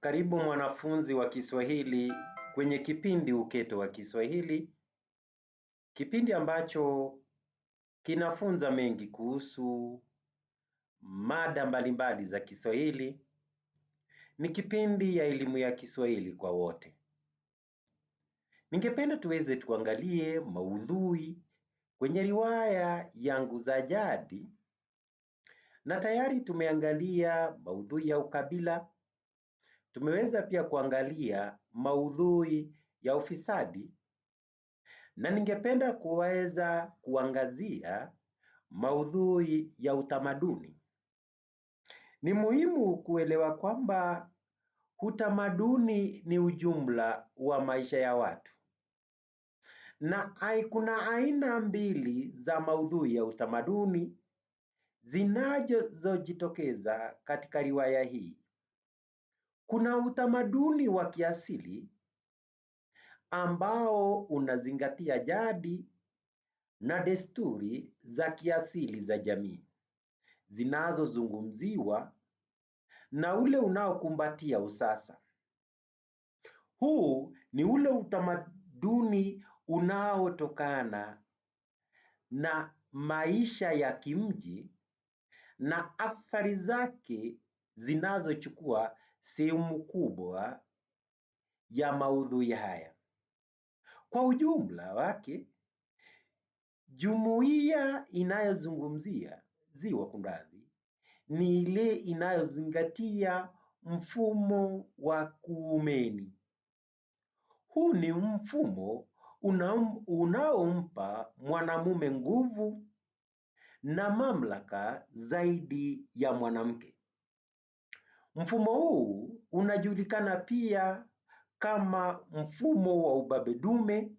Karibu mwanafunzi wa Kiswahili kwenye kipindi Uketo wa Kiswahili, kipindi ambacho kinafunza mengi kuhusu mada mbalimbali za Kiswahili. Ni kipindi ya elimu ya Kiswahili kwa wote. Ningependa tuweze tuangalie maudhui kwenye riwaya yangu za jadi, na tayari tumeangalia maudhui ya ukabila. Tumeweza pia kuangalia maudhui ya ufisadi, na ningependa kuweza kuangazia maudhui ya utamaduni. Ni muhimu kuelewa kwamba utamaduni ni ujumla wa maisha ya watu, na kuna aina mbili za maudhui ya utamaduni zinazojitokeza katika riwaya hii. Kuna utamaduni wa kiasili ambao unazingatia jadi na desturi za kiasili za jamii zinazozungumziwa, na ule unaokumbatia usasa. Huu ni ule utamaduni unaotokana na maisha ya kimji na athari zake zinazochukua sehemu kubwa ya maudhui haya. Kwa ujumla wake, jumuiya inayozungumzia ni ile inayozingatia mfumo wa kuumeni. Huu ni mfumo unaompa mwanamume nguvu na mamlaka zaidi ya mwanamke. Mfumo huu unajulikana pia kama mfumo wa ubabe dume,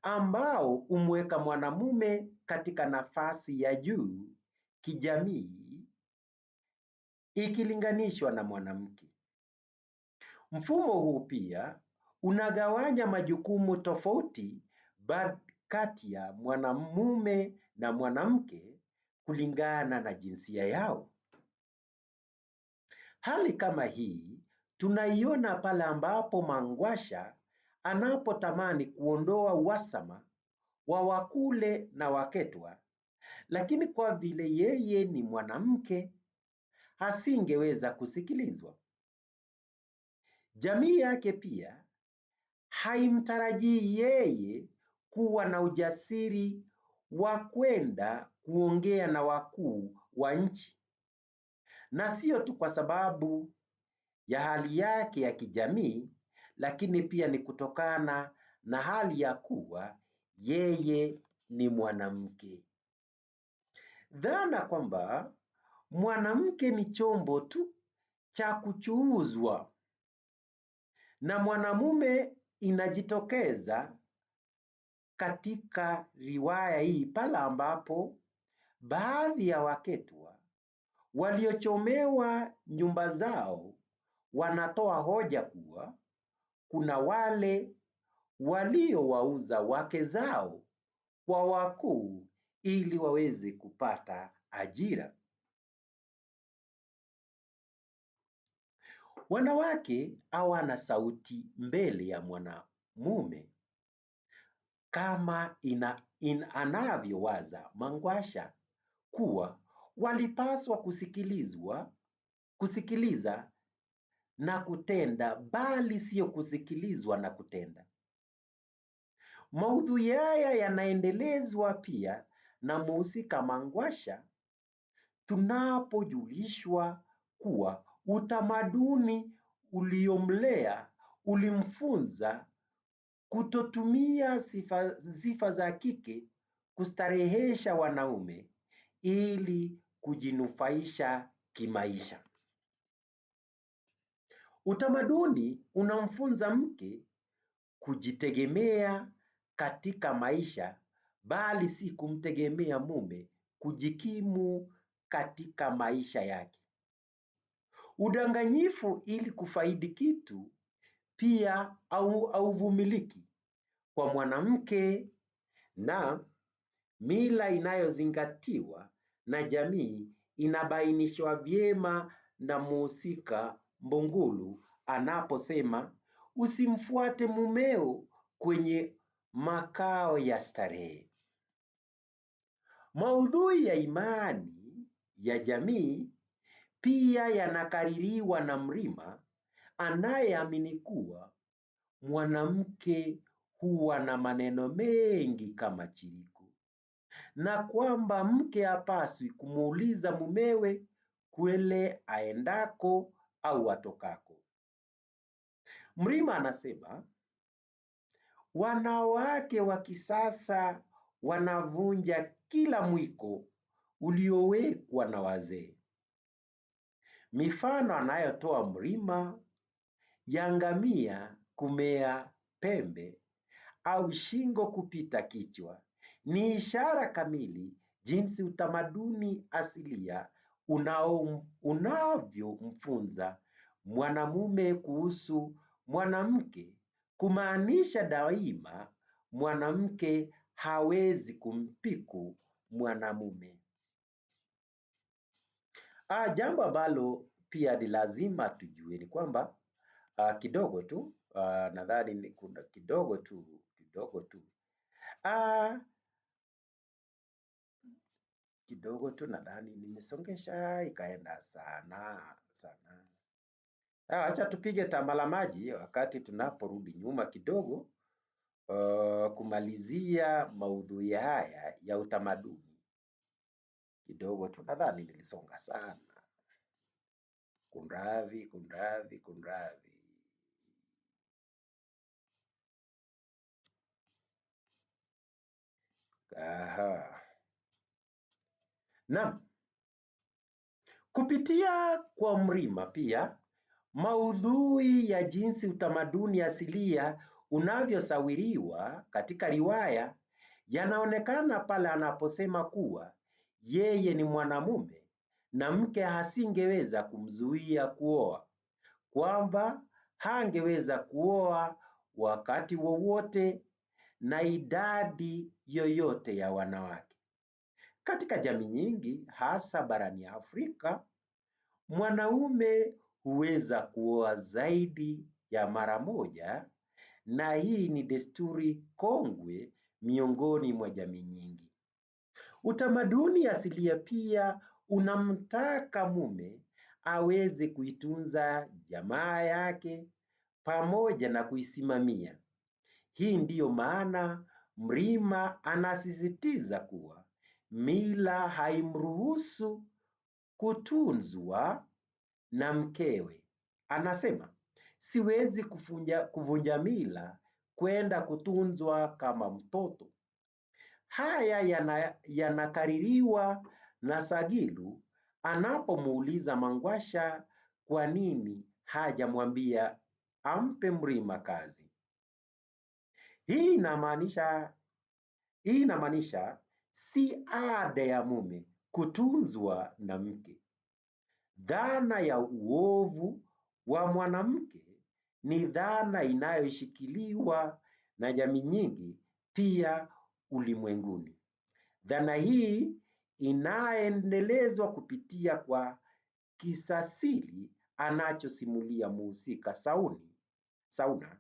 ambao humweka mwanamume katika nafasi ya juu kijamii ikilinganishwa na mwanamke. Mfumo huu pia unagawanya majukumu tofauti kati ya mwanamume na mwanamke kulingana na jinsia yao. Hali kama hii tunaiona pale ambapo Mangwasha anapotamani kuondoa uhasama wa Wakule na Waketwa, lakini kwa vile yeye ni mwanamke asingeweza kusikilizwa. Jamii yake pia haimtarajii yeye kuwa na ujasiri wa kwenda kuongea na wakuu wa nchi, na sio tu kwa sababu ya hali yake ya kijamii, lakini pia ni kutokana na hali ya kuwa yeye ni mwanamke. Dhana kwamba mwanamke ni chombo tu cha kuchuuzwa na mwanamume inajitokeza katika riwaya hii pale ambapo baadhi ya Waketwa waliochomewa nyumba zao wanatoa hoja kuwa kuna wale waliowauza wake zao kwa wakuu ili waweze kupata ajira. Wanawake hawana sauti mbele ya mwanamume kama anavyowaza Mangwasha kuwa walipaswa kusikiliza na kutenda, bali sio kusikilizwa na kutenda. Maudhui haya yanaendelezwa pia na mhusika Mangwasha tunapojulishwa kuwa utamaduni uliomlea ulimfunza kutotumia sifa za kike kustarehesha wanaume ili kujinufaisha kimaisha. Utamaduni unamfunza mke kujitegemea katika maisha, bali si kumtegemea mume kujikimu katika maisha yake. Udanganyifu ili kufaidi kitu pia hauvumiliki kwa mwanamke, na mila inayozingatiwa na jamii inabainishwa vyema na mhusika Mbungulu anaposema usimfuate mumeo kwenye makao ya starehe. Maudhui ya imani ya jamii pia yanakaririwa na Mrima anayeamini kuwa mwanamke huwa na maneno mengi kama chiriku, na kwamba mke hapaswi kumuuliza mumewe kule aendako au atokako. Mrima anasema wanawake wa kisasa wanavunja kila mwiko uliowekwa na wazee. Mifano anayotoa Mrima ya ngamia kumea pembe au shingo kupita kichwa ni ishara kamili jinsi utamaduni asilia unavyomfunza mwanamume kuhusu mwanamke, kumaanisha daima mwanamke hawezi kumpiku mwanamume. Jambo ambalo pia ni lazima tujue ni kwamba kidogo tu nadhani kuna kidogo tu nadhani nimesongesha ikaenda sana. Acha tupige tambala maji wakati tunaporudi nyuma kidogo kumalizia maudhui haya ya utamaduni. Kidogo tu nadhani nilisonga sana. Kunradhi. Naam, kupitia kwa Mrima pia maudhui ya jinsi utamaduni asilia unavyosawiriwa katika riwaya yanaonekana pale anaposema kuwa yeye ni mwanamume na mke hasingeweza kumzuia kuoa, kwamba hangeweza kuoa wakati wowote na idadi yoyote ya wanawake. Katika jamii nyingi hasa barani Afrika, mwanaume huweza kuoa zaidi ya mara moja, na hii ni desturi kongwe miongoni mwa jamii nyingi. Utamaduni asilia pia unamtaka mume aweze kuitunza jamaa yake pamoja na kuisimamia. Hii ndiyo maana Mrima anasisitiza kuwa mila haimruhusu kutunzwa na mkewe. Anasema, siwezi kuvunja mila kwenda kutunzwa kama mtoto. Haya yanakaririwa na Sagilu anapomuuliza Mangwasha kwa nini hajamwambia ampe Mrima kazi. Hii inamaanisha si ada ya mume kutunzwa na mke. Dhana ya uovu wa mwanamke ni dhana inayoshikiliwa na jamii nyingi pia ulimwenguni. Dhana hii inaendelezwa kupitia kwa kisasili anachosimulia mhusika Sauna,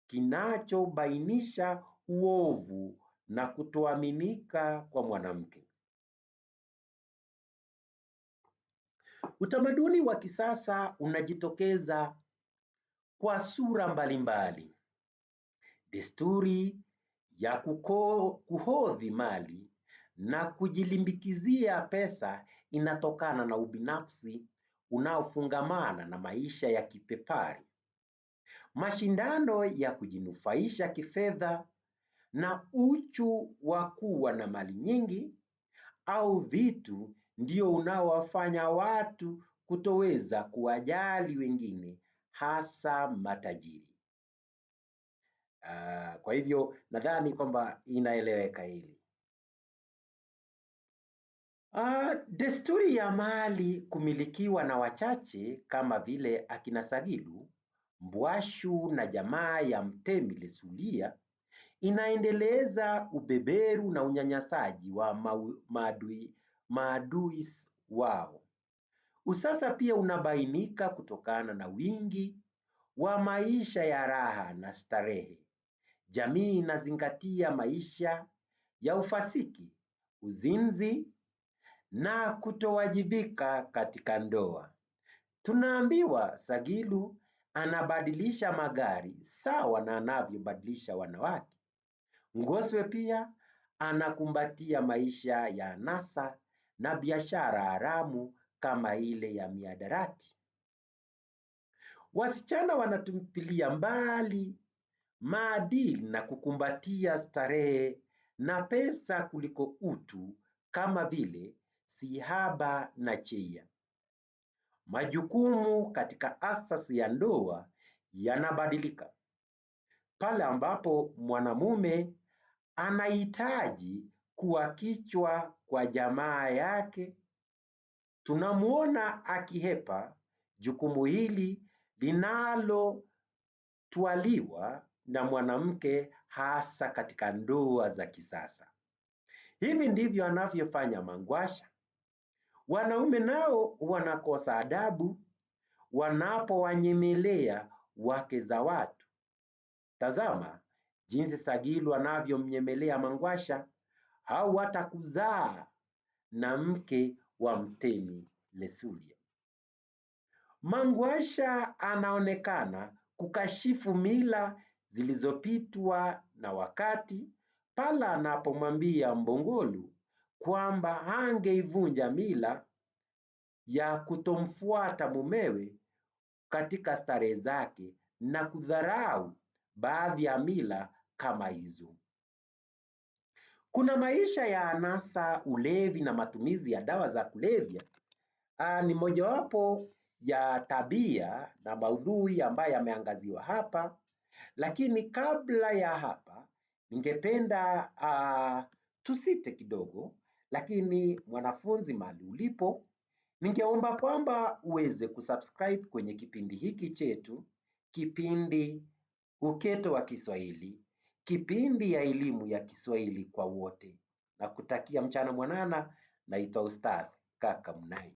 kinachobainisha uovu na kutoaminika kwa mwanamke. Utamaduni wa kisasa unajitokeza kwa sura mbalimbali. Desturi ya kuhodhi mali na kujilimbikizia pesa inatokana na ubinafsi unaofungamana na maisha ya kipepari. Mashindano ya kujinufaisha kifedha na uchu wa kuwa na mali nyingi au vitu ndio unaowafanya watu kutoweza kuwajali wengine, hasa matajiri. Kwa hivyo nadhani kwamba inaeleweka hili. Desturi ya mali kumilikiwa na wachache kama vile akina Sagilu, Mbwashu na jamaa ya Mtemi Lesulia inaendeleza ubeberu na unyanyasaji wa maadui wao. Usasa pia unabainika kutokana na wingi wa maisha ya raha na starehe. Jamii inazingatia maisha ya ufasiki, uzinzi na kutowajibika katika ndoa. Tunaambiwa Sagilu anabadilisha magari sawa na anavyobadilisha wanawake. Ngoswe pia anakumbatia maisha ya anasa na biashara haramu kama ile ya mihadarati. Wasichana wanatupilia mbali maadili na kukumbatia starehe na pesa kuliko utu, kama vile sihaba na cheia. Majukumu katika asasi ya ndoa yanabadilika. Pale ambapo mwanamume anahitaji kuwa kichwa kwa jamaa yake, tunamuona akihepa jukumu hili linalotwaliwa na mwanamke, hasa katika ndoa za kisasa. Hivi ndivyo anavyofanya Mangwasha. Wanaume nao wanakosa adabu wanapowanyemelea wake za watu. Tazama jinsi Sagilu anavyomnyemelea Mangwasha, au hata kuzaa na mke wa Mtemi Lesulia. Mangwasha anaonekana kukashifu mila zilizopitwa na wakati pale anapomwambia Mbongolu kwamba hangeivunja mila ya kutomfuata mumewe katika starehe zake na kudharau baadhi ya mila kama hizo. Kuna maisha ya anasa, ulevi na matumizi ya dawa za kulevya. Ni mojawapo ya tabia na maudhui ambayo yameangaziwa hapa, lakini kabla ya hapa ningependa tusite kidogo. Lakini mwanafunzi mahali ulipo, ningeomba kwamba uweze kusubscribe kwenye kipindi hiki chetu, kipindi Uketo wa Kiswahili, kipindi ya elimu ya Kiswahili kwa wote. Na kutakia mchana mwanana. Naitwa Ustadh Kaka Munai.